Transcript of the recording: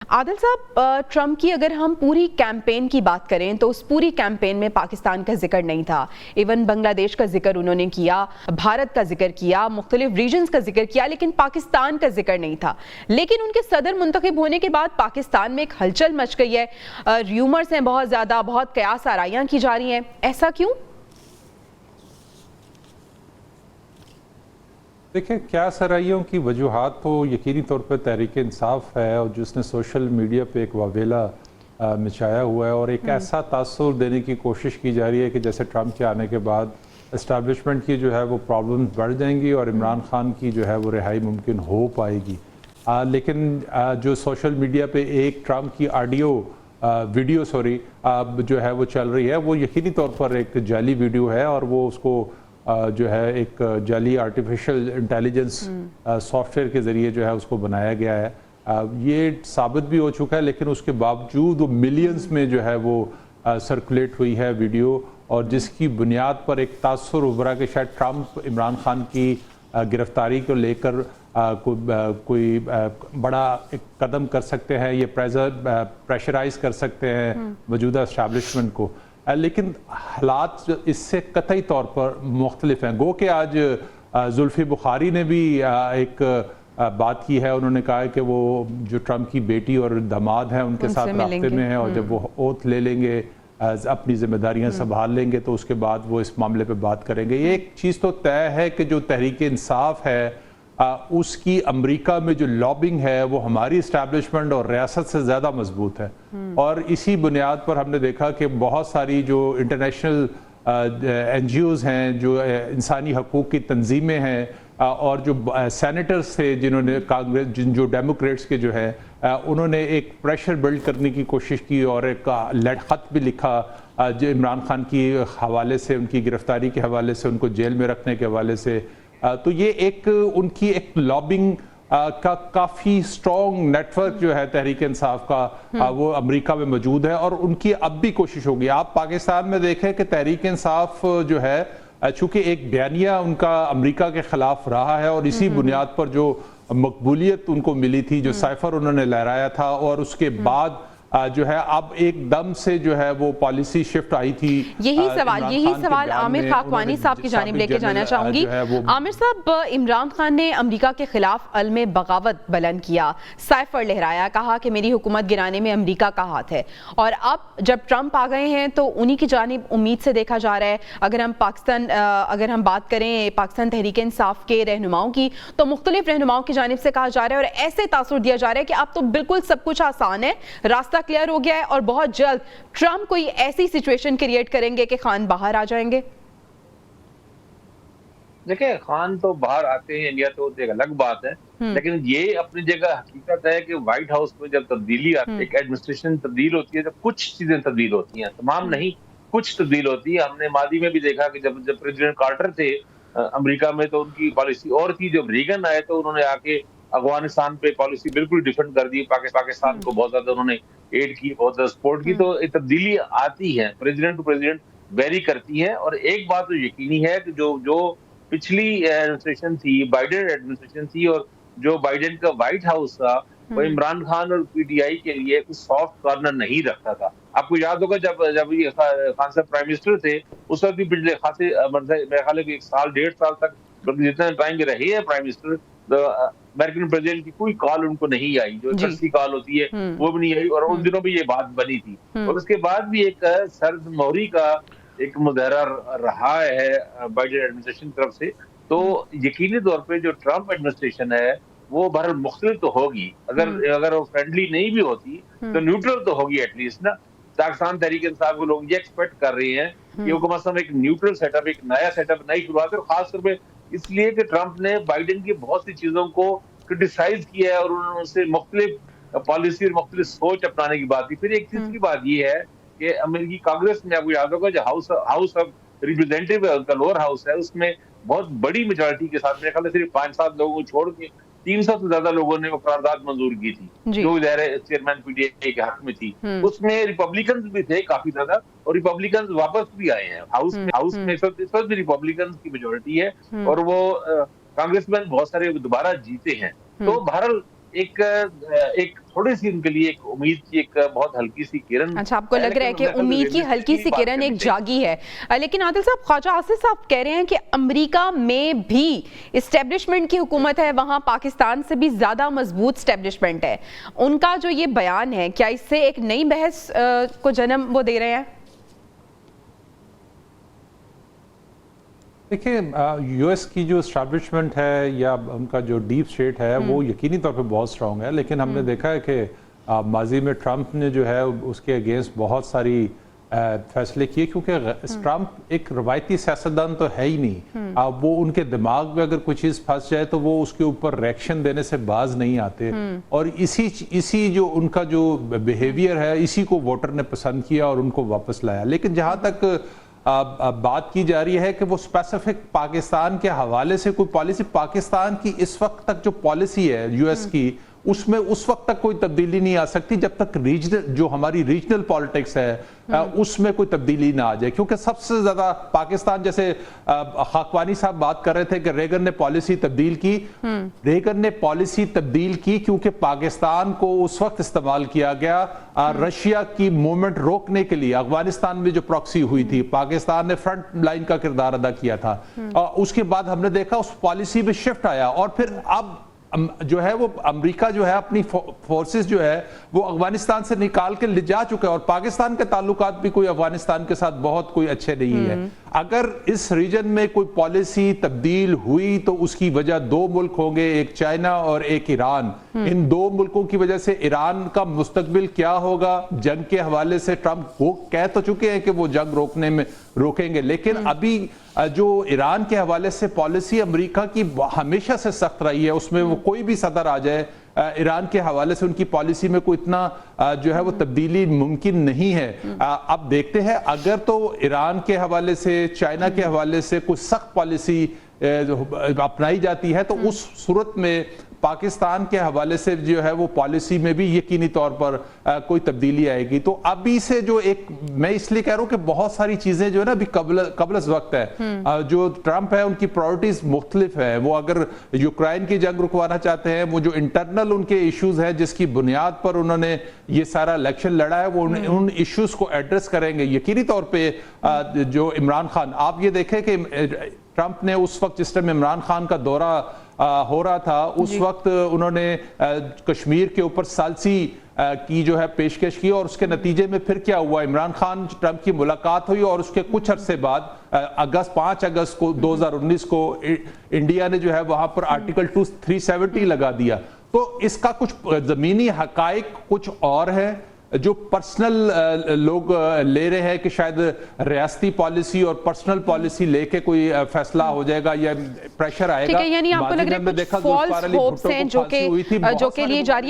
आदिल साहब, ट्रंप की अगर हम पूरी कैंपेन की बात करें तो उस पूरी कैंपेन में पाकिस्तान का जिक्र नहीं था। इवन बांग्लादेश का जिक्र उन्होंने किया, भारत का जिक्र किया, मुख्तलिफ रीजन्स का जिक्र किया, लेकिन पाकिस्तान का जिक्र नहीं था। लेकिन उनके सदर मुंतखब होने के बाद पाकिस्तान में एक हलचल मच गई है। र्यूमर्स हैं बहुत ज़्यादा, बहुत कयास आराइयाँ की जा रही हैं। ऐसा क्यों? देखिए, क्या सराइयों की वजूहात तो यकीनी तौर पर तहरीक इंसाफ है, और जिसने सोशल मीडिया पे एक वावेला मचाया हुआ है और एक ऐसा तासुर देने की कोशिश की जा रही है कि जैसे ट्रंप के आने के बाद इस्टेब्लिशमेंट की जो है वो प्रॉब्लम्स बढ़ जाएंगी और इमरान खान की जो है वो रिहाई मुमकिन हो पाएगी। लेकिन जो सोशल मीडिया पे एक ट्रंप की वीडियो जो है वो चल रही है, वो यकीनी तौर पर एक जाली वीडियो है और वो उसको जो है एक जाली आर्टिफिशियल इंटेलिजेंस सॉफ्टवेयर के ज़रिए जो है उसको बनाया गया है। ये साबित भी हो चुका है, लेकिन उसके बावजूद वो मिलियंस में जो है वो सर्कुलेट हुई है वीडियो, और जिसकी बुनियाद पर एक तासुर उभरा कि शायद ट्रंप इमरान खान की गिरफ्तारी को लेकर कोई बड़ा एक कदम कर सकते हैं, ये प्रेशराइज कर सकते हैं मौजूदा इस्टेब्लिशमेंट को। लेकिन हालात इससे कतई तौर पर मुख्तलिफ हैं। गो कि आज जुल्फी बुखारी ने भी एक बात की है। उन्होंने कहा है कि वो जो ट्रंप की बेटी और दामाद हैं उनके साथ रास्ते में हैं, और जब वो ओथ ले लेंगे, अपनी जिम्मेदारियां संभाल लेंगे, तो उसके बाद वो इस मामले पे बात करेंगे। ये एक चीज़ तो तय है कि जो तहरीक इंसाफ है उसकी अमेरिका में जो लॉबिंग है वो हमारी इस्टेब्लिशमेंट और रियासत से ज़्यादा मजबूत है। और इसी बुनियाद पर हमने देखा कि बहुत सारी जो इंटरनेशनल NGOs हैं, जो इंसानी हकूक़ की तंजीमें हैं, और जो सेनेटर्स थे जिन्होंने कांग्रेस जो डेमोक्रेट्स के जो है उन्होंने एक प्रेशर बिल्ड करने की कोशिश की और एक ख़त भी लिखा जो इमरान खान की हवाले से, उनकी गिरफ्तारी के हवाले से, उनको जेल में रखने के हवाले से। तो ये एक उनकी एक लॉबिंग का काफ़ी स्ट्रॉन्ग नेटवर्क जो है तहरीक इंसाफ का वो अमेरिका में मौजूद है, और उनकी अब भी कोशिश होगी। आप पाकिस्तान में देखें कि तहरीक इंसाफ जो है, चूँकि एक बयानिया उनका अमेरिका के ख़िलाफ़ रहा है और इसी बुनियाद पर जो मकबूलियत उनको मिली थी, जो साइफर उन्होंने लहराया था, और उसके बाद जो है अब एकदम से जो है वो पॉलिसी शिफ्ट आई थी। यही सवाल आमिर खाकवानी साहब की जानिब लेके जाना चाहूंगी। आमिर साहब, इमरान खान ने अमेरिका के खिलाफ अलमे बगावत बुलंद किया, साइफर लहराया, कहा कि मेरी हुकूमत गिराने में अमेरिका का हाथ है। और अब जब ट्रंप आ गए हैं तो उन्हीं की जानिब उम्मीद से देखा जा रहा है। अगर हम बात करें पाकिस्तान तहरीक इंसाफ के रहनुमाओं की, तो मुख्तलिफ रहनुमाओं की जानिब से कहा जा रहा है और ऐसे तासुर दिया जा रहा है कि अब तो बिल्कुल सब कुछ आसान है, रास्ता क्लियर हो गया है और बहुत जल्द ट्रंप कोई ऐसी सिचुएशन क्रिएट करेंगे कि खान बाहर आ जाएंगे। देखिए, खान तो बाहर आते हैं इंडिया तो एक अलग बात है, लेकिन ये अपनी जगह हकीकत है कि व्हाइट हाउस में जब तब्दीली आती है, एक एडमिनिस्ट्रेशन तब्दील होती है, जब कुछ चीजें तब्दील होती हैं, तमाम नहीं, कुछ तब्दील होती है। हमने मादी में भी देखा कि जब प्रेसिडेंट कार्टर थे अमेरिका में, तो उनकी पॉलिसी और थी। जब रीगन आए तो उन्होंने आके अफगानिस्तान पे पॉलिसी बिल्कुल डिफरेंट कर दी, पाकिस्तान को बहुत ज्यादा उन्होंने एड की, बहुत ज्यादा सपोर्ट की। तो तब्दीली आती है, प्रेसिडेंट टू प्रेसिडेंट वेरी करती है। और एक बात तो यकीनी है कि जो पिछली एडमिनिस्ट्रेशन थी, बाइडेन एडमिनिस्ट्रेशन थी, और जो बाइडेन का व्हाइट हाउस था, वो इमरान खान और PTI के लिए कुछ सॉफ्ट कॉर्नर नहीं रखता था। आपको याद होगा जब ये खान साहब प्राइम मिनिस्टर थे, उस वक्त भी पिछले खासे मेरे ख्याल है 1 साल 1.5 साल तक, जितना टाइम रहे हैं प्राइम मिनिस्टर, अमेरिकन प्रेसिडेंट की कोई कॉल उनको नहीं आई, जो टैक्सी कॉल होती है वो भी नहीं आई, और उन दिनों भी ये बात बनी थी। और उसके बाद भी एक सर्द मोहरी का एक मुजाहरा रहा है बाइडेन एडमिनिस्ट्रेशन की तरफ से। तो यकीनी तौर पे जो ट्रंप एडमिनिस्ट्रेशन है वो बहरहाल मुख्तलिफ तो होगी, अगर वो फ्रेंडली नहीं भी होती तो न्यूट्रल तो होगी एटलीस्ट ना। पाकिस्तान तहरीक इंसाफ के लोग ये एक्सपेक्ट कर रहे हैं कि वो कम से कम एक न्यूट्रल सेटअप, एक नया सेटअप, नई शुरुआत है। और खासतौर पर इसलिए कि ट्रंप ने बाइडेन की बहुत सी चीजों को क्रिटिसाइज किया है और उन्होंने उससे मुख्तलिफ पॉलिसी और मुख्तलिफ सोच अपनाने की बात की। फिर एक तीसरी बात ये है कि अमेरिकी कांग्रेस में, आपको याद होगा, जो हाउस ऑफ रिप्रेजेंटेटिव है, उनका लोअर हाउस है, उसमें बहुत बड़ी मेजॉरिटी के साथ, मेरे ख्याल से सिर्फ 5-7 लोगों को छोड़ के 300 से ज्यादा लोगों ने वो करारदाद मंजूर की थी, जो चेयरमैन PTI के हक में थी। उसमें रिपब्लिकन भी थे काफी ज्यादा, और रिपब्लिकन वापस भी आए हैं हाउस में। इस वक्त भी रिपब्लिकन की मेजोरिटी है, और वो कांग्रेसमैन बहुत सारे दोबारा जीते हैं। तो बहरहाल ایک تھوڑی سی ان کے لیے ایک امید کی ایک بہت ہلکی سی کرن. اچھا آپ کو لگ رہا ہے کہ امید کی ہلکی سی کرن ایک جاگی ہے. لیکن عادل صاحب خواجہ آصف صاحب کہہ رہے ہیں کہ امریکہ میں بھی اسٹیبلشمنٹ کی حکومت ہے, وہاں پاکستان سے بھی زیادہ مضبوط اسٹیبلشمنٹ ہے. ان کا جو یہ بیان ہے کیا اس سے ایک نئی بحث کو جنم وہ دے رہے ہیں؟ دیکھیں یو ایس کی جو اسٹیبلشمنٹ ہے یا ان کا جو ڈیپ اسٹیٹ ہے وہ یقینی طور پہ بہت اسٹرانگ ہے, لیکن ہم نے دیکھا ہے کہ ماضی میں ٹرمپ نے جو ہے اس کے اگینسٹ بہت ساری فیصلے کیے, کیونکہ ٹرمپ ایک روایتی سیاستدان تو ہے ہی نہیں. وہ ان کے دماغ میں اگر کوئی چیز پھنس جائے تو وہ اس کے اوپر ریئیکشن دینے سے باز نہیں آتے, اور اسی جو ان کا جو بیہیویئر ہے اسی کو ووٹر نے پسند کیا اور ان کو واپس لایا. لیکن جہاں تک بات کی جا رہی ہے کہ وہ اسپیسیفک پاکستان کے حوالے سے کوئی پالیسی, پاکستان کی اس وقت تک جو پالیسی ہے یو ایس کی اس میں اس وقت تک کوئی تبدیلی نہیں آ سکتی جب تک ریجنل جو ہماری ریجنل پالیٹکس ہے اس میں کوئی تبدیلی نہ آ جائے. کیونکہ سب سے زیادہ پاکستان, جیسے خاکوانی صاحب بات کر رہے تھے کہ ریگن نے پالیسی تبدیل کی, ریگن نے پالیسی تبدیل کی کیونکہ پاکستان کو اس وقت استعمال کیا گیا رشیا کی موومنٹ روکنے کے لیے. افغانستان میں جو پراکسی ہوئی تھی پاکستان نے فرنٹ لائن کا کردار ادا کیا تھا, اس کے بعد ہم نے دیکھا اس پالیسی میں شفٹ آیا, اور پھر اب جو ہے وہ امریکہ جو ہے اپنی فورسز جو ہے وہ افغانستان سے نکال کے لے جا چکا ہے, اور پاکستان کے تعلقات بھی کوئی افغانستان کے ساتھ بہت کوئی اچھے نہیں ہے. اگر اس ریجن میں کوئی پالیسی تبدیل ہوئی تو اس کی وجہ دو ملک ہوں گے, ایک چائنا اور ایک ایران. ان دو ملکوں کی وجہ سے ایران کا مستقبل کیا ہوگا جنگ کے حوالے سے ٹرمپ وہ کہہ تو چکے ہیں کہ وہ جنگ روکیں گے, لیکن ابھی جو ایران کے حوالے سے پالیسی امریکہ کی ہمیشہ سے سخت رہی ہے, اس میں وہ کوئی بھی صدر آ جائے ایران کے حوالے سے ان کی پالیسی میں کوئی اتنا جو ہے وہ تبدیلی ممکن نہیں ہے. اب دیکھتے ہیں اگر تو ایران کے حوالے سے چائنا کے حوالے سے کوئی سخت پالیسی اپنائی جاتی ہے تو اس صورت میں پاکستان کے حوالے سے جو ہے وہ پالیسی میں بھی یقینی طور پر کوئی تبدیلی آئے گی. تو ابھی سے جو ایک میں اس لیے کہہ رہا ہوں کہ بہت ساری چیزیں جو ہے نا ابھی قبل از وقت ہے. جو ٹرمپ ہے ان کی پرائورٹیز مختلف ہیں, وہ اگر یوکرائن کی جنگ رکوانا چاہتے ہیں, وہ جو انٹرنل ان کے ایشوز ہیں جس کی بنیاد پر انہوں نے یہ سارا الیکشن لڑا ہے وہ ان ایشوز کو ایڈریس کریں گے. یقینی طور پہ جو عمران خان, آپ یہ دیکھیں کہ ٹرمپ نے اس وقت جس ٹائم عمران خان کا دورہ ہو رہا تھا اس وقت انہوں نے کشمیر کے اوپر ثالثی کی جو ہے پیشکش کی, اور اس کے نتیجے میں پھر کیا ہوا, عمران خان ٹرمپ کی ملاقات ہوئی اور اس کے کچھ عرصے بعد 5 اگست کو 2019 کو انڈیا نے جو ہے وہاں پر آرٹیکل 370 لگا دیا. تو اس کا کچھ زمینی حقائق کچھ اور ہے جو پرسنل لوگ لے رہے ہیں کہ شاید ریاستی پالیسی اور پرسنل پالیسی لے کے کوئی فیصلہ ہو جائے گا یا پریشر آئے گا. یعنی آپ کو لگ رہا ہے کچھ فالس ہوپس ہیں جو کہ لیے جا رہی